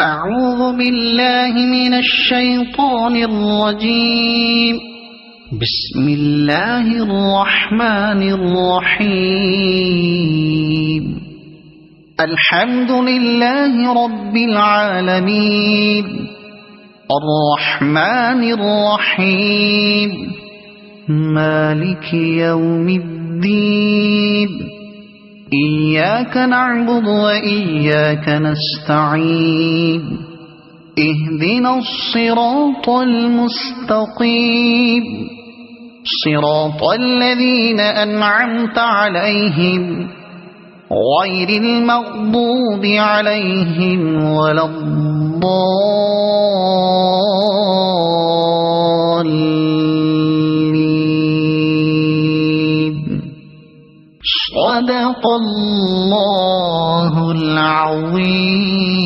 أعوذ بالله من الشيطان الرجيم. بسم الله الرحمن الرحيم. الحمد لله رب العالمين الرحمن الرحيم مالك يوم الدين. إياك نعبد وإياك نستعين. اهدنا الصراط المستقيم صراط الذين أنعمت عليهم غير المغضوب عليهم ولا الضالين. صدق الله العظيم.